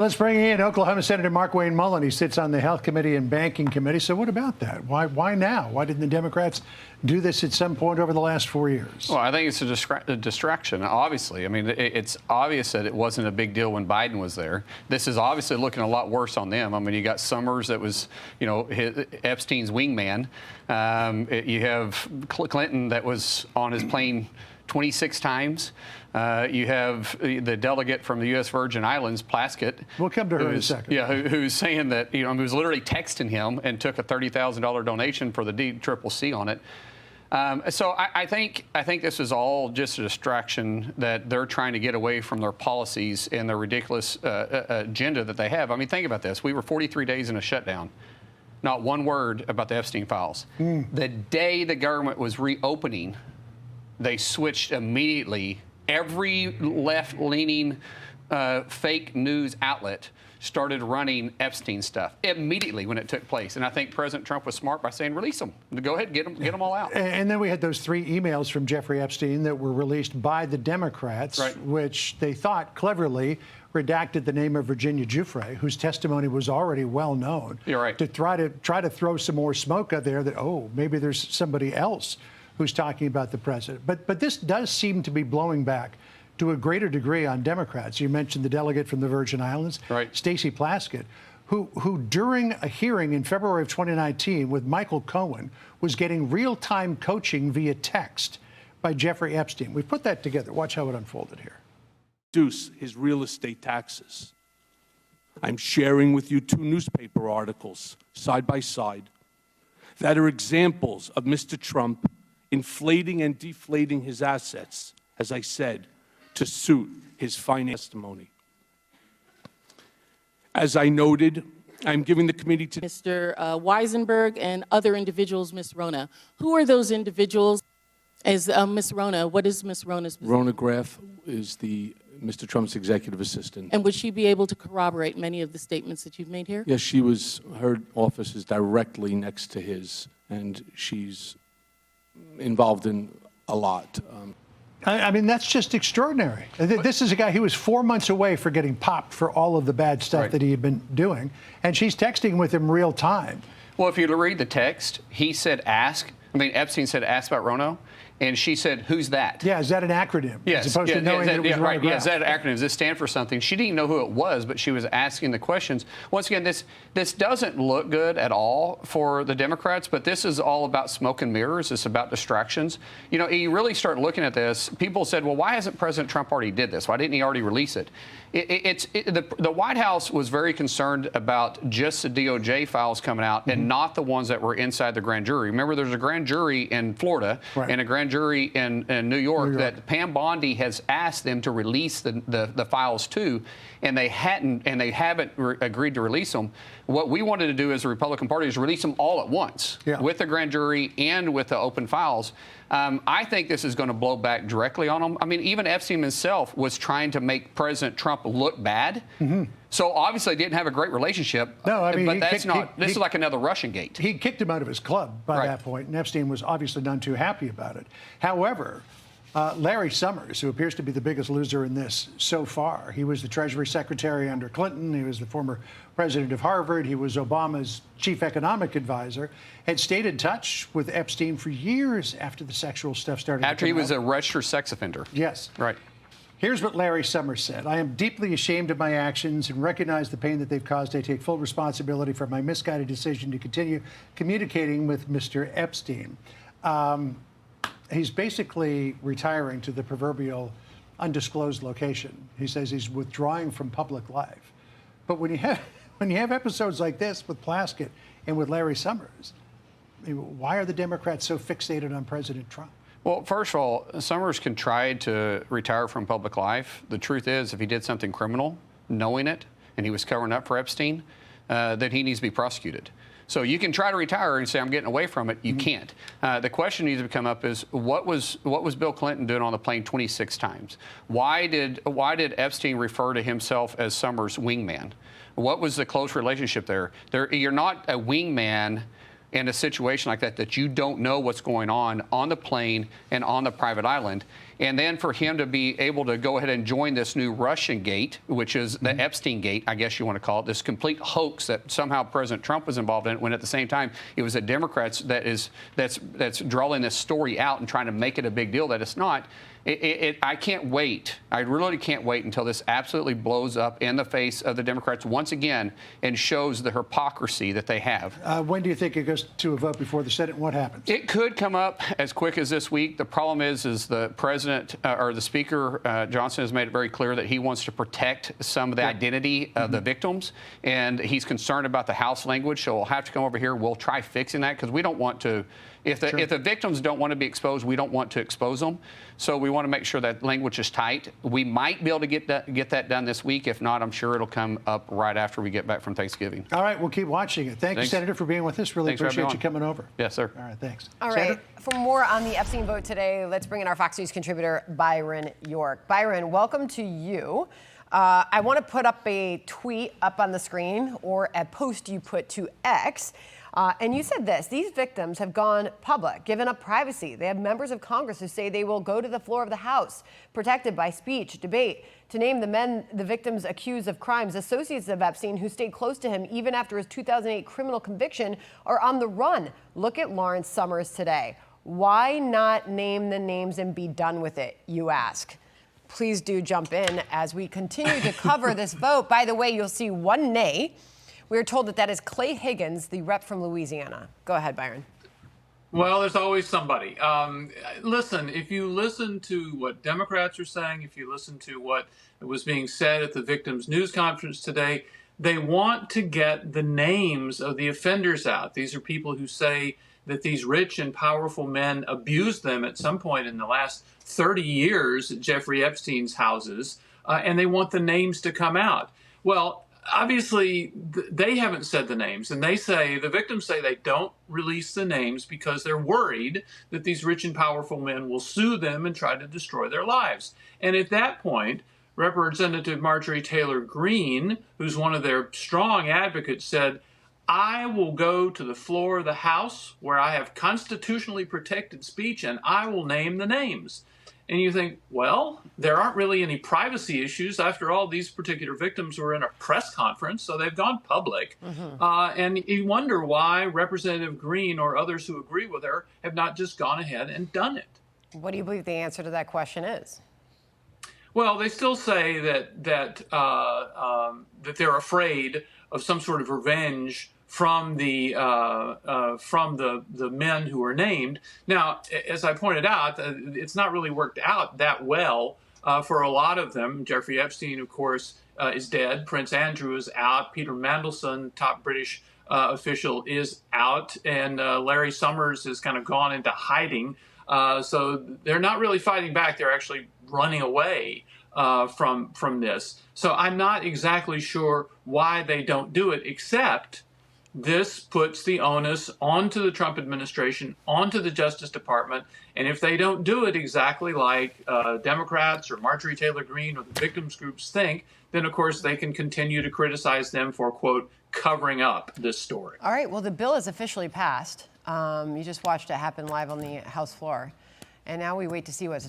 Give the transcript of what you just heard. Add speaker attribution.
Speaker 1: Let's bring in Oklahoma Senator Mark Wayne Mullen. He sits on the Health Committee and Banking Committee. So what about that? Why now? Why didn't the Democrats do this at some point over the last 4 years?
Speaker 2: Well, I think it's a distraction, obviously. I mean, it's obvious that it wasn't a big deal when Biden was there. This is obviously looking a lot worse on them. I mean, you got Summers that was, Epstein's wingman. You have Clinton that was on his plane 26 times. You have the delegate from the U.S. Virgin Islands, Plaskett.
Speaker 1: We'll come to her in a second.
Speaker 2: Yeah, who's saying that, who's literally texting him and took a $30,000 donation for the DCCC on it. So I think this is all just a distraction that they're trying to get away from their policies and their ridiculous agenda that they have. I mean, think about this. We were 43 days in a shutdown. Not one word about the Epstein files. The day the government was reopening, they switched immediately. Every left-leaning fake news outlet started running Epstein stuff immediately when it took place. And I think President Trump was smart by saying, release them. Go ahead, get them all out.
Speaker 1: And then we had those 3 emails from Jeffrey Epstein that were released by the Democrats,
Speaker 2: right,
Speaker 1: which they thought cleverly redacted the name of Virginia Giuffre, whose testimony was already well known.
Speaker 2: You're right.
Speaker 1: To try to throw some more smoke out there that, oh, maybe there's somebody else who's talking about the president. But this does seem to be blowing back to a greater degree on Democrats. You mentioned the delegate from the Virgin Islands,
Speaker 2: right,
Speaker 1: Stacey Plaskett, who during a hearing in February of 2019 with Michael Cohen was getting real-time coaching via text by Jeffrey Epstein. We put that together. Watch how it unfolded here.
Speaker 3: Reduce his real estate taxes. I'm sharing with you 2 newspaper articles side by side that are examples of Mr. Trump inflating and deflating his assets, as I said, to suit his finance testimony. As I noted, I'm giving the committee to
Speaker 4: Mr. Weisenberg and other individuals, Ms. Rona. Who are those individuals? As Ms. Rona, what is Ms. Rona's position?
Speaker 3: Rona Graff is Mr. Trump's executive assistant.
Speaker 4: And would she be able to corroborate many of the statements that you've made here?
Speaker 3: Yes, her office is directly next to his, and she's involved in a lot.
Speaker 1: I mean, that's just extraordinary. This is a guy who was 4 months away for getting popped for all of the bad stuff
Speaker 2: right,
Speaker 1: that he had been doing, and she's texting with him real time.
Speaker 2: Well, if you read the text, he said Epstein said ask about Rono, and she said, who's that?
Speaker 1: Yeah, is that an acronym?
Speaker 2: Yes.
Speaker 1: As opposed to knowing that it was
Speaker 2: right. Yeah, is
Speaker 1: Graff.
Speaker 2: that an acronym? Does this stand for something? She didn't even know who it was, but she was asking the questions. Once again, this doesn't look good at all for the Democrats, but this is all about smoke and mirrors. It's about distractions. You really start looking at this. People said, well, why hasn't President Trump already did this? Why didn't he already release it? The White House was very concerned about just the DOJ files coming out and not the ones that were inside the grand jury. Remember, there's a grand jury in Florida and a grand jury in New York that Pam Bondi has asked them to release the files to, and they haven't agreed to release them. What we wanted to do as a Republican Party is release them all at once with the grand jury and with the open files. I think this is going to blow back directly on them. I mean, even Epstein himself was trying to make President Trump look bad. So obviously they didn't have a great relationship.
Speaker 1: No, I mean,
Speaker 2: but this is like another Russian gate.
Speaker 1: He kicked him out of his club by that point, and Epstein was obviously none too happy about it. However, Larry Summers, who appears to be the biggest loser in this so far, he was the Treasury Secretary under Clinton. He was the former president of Harvard. He was Obama's chief economic advisor, had stayed in touch with Epstein for years after the sexual stuff started.
Speaker 2: After he was a registered sex offender.
Speaker 1: Yes.
Speaker 2: Right.
Speaker 1: Here's what Larry Summers said. I am deeply ashamed of my actions and recognize the pain that they've caused. I take full responsibility for my misguided decision to continue communicating with Mr. Epstein. He's basically retiring to the proverbial undisclosed location. He says he's withdrawing from public life. But when you have episodes like this with Plaskett and with Larry Summers, I mean, why are the Democrats so fixated on President Trump?
Speaker 2: Well, first of all, Summers can try to retire from public life. The truth is, if he did something criminal, knowing it, and he was covering up for Epstein, then he needs to be prosecuted. So you can try to retire and say, I'm getting away from it. You can't. The question needs to come up is, what was Bill Clinton doing on the plane 26 times? Why did Epstein refer to himself as Summers' wingman? What was the close relationship there? You're not a wingman in a situation like that you don't know what's going on the plane and on the private island. And then for him to be able to go ahead and join this new Russian gate, which is the Epstein gate, I guess you want to call it, this complete hoax that somehow President Trump was involved in, when at the same time it was the Democrats that's drawing this story out and trying to make it a big deal that it's not. I can't wait. I really can't wait until this absolutely blows up in the face of the Democrats once again and shows the hypocrisy that they have.
Speaker 1: When do you think it goes to a vote before the Senate? What happens?
Speaker 2: It could come up as quick as this week. The problem is the president or the speaker, Johnson, has made it very clear that he wants to protect some of the identity of the victims, and he's concerned about the House language. So we'll have to come over here. We'll try fixing that because we don't want to. If the victims don't want to be exposed, we don't want to expose them. So we want to make sure that language is tight. We might be able to get that done this week. If not, I'm sure it'll come up right after we get back from Thanksgiving.
Speaker 1: All right, we'll keep watching it. Thank you, Senator, for being with us. Really appreciate you coming over.
Speaker 2: Yes, sir.
Speaker 1: All right, thanks.
Speaker 5: All right, for more on the Epstein vote today, let's bring in our Fox News contributor, Byron York. Byron, welcome to you. I want to put up a tweet up on the screen or a post you put to X. And you said this: these victims have gone public, given up privacy. They have members of Congress who say they will go to the floor of the House, protected by speech, debate, to name the victims accused of crimes. Associates of Epstein who stayed close to him even after his 2008 criminal conviction are on the run. Look at Lawrence Summers today. Why not name the names and be done with it, you ask? Please do jump in as we continue to cover this vote. By the way, you'll see one nay. We are told that is Clay Higgins, the rep from Louisiana. Go ahead, Byron.
Speaker 6: Well, there's always somebody. Listen, if you listen to what Democrats are saying, if you listen to what was being said at the victims' news conference today, they want to get the names of the offenders out. These are people who say that these rich and powerful men abused them at some point in the last 30 years at Jeffrey Epstein's houses, and they want the names to come out. Well, obviously, they haven't said the names, and the victims say they don't release the names because they're worried that these rich and powerful men will sue them and try to destroy their lives. And at that point, Representative Marjorie Taylor Greene, who's one of their strong advocates, said, I will go to the floor of the House where I have constitutionally protected speech, and I will name the names. And you think, well, there aren't really any privacy issues. After all, these particular victims were in a press conference, so they've gone public. And you wonder why Representative Greene or others who agree with her have not just gone ahead and done it.
Speaker 5: What do you believe the answer to that question is?
Speaker 6: Well, they still say that they're afraid of some sort of revenge from the men who were named. Now, as I pointed out, it's not really worked out that well for a lot of them. Jeffrey Epstein, of course, is dead. Prince Andrew is out. Peter Mandelson, top British official, is out. And Larry Summers has kind of gone into hiding. So they're not really fighting back. They're actually running away from this. So I'm not exactly sure why they don't do it, except this puts the onus onto the Trump administration, onto the Justice Department, and if they don't do it exactly like Democrats or Marjorie Taylor Greene or the victims groups think, then of course they can continue to criticize them for, quote, covering up this story.
Speaker 5: All right, well, the bill is officially passed. You just watched it happen live on the House floor, and now we wait to see what's next.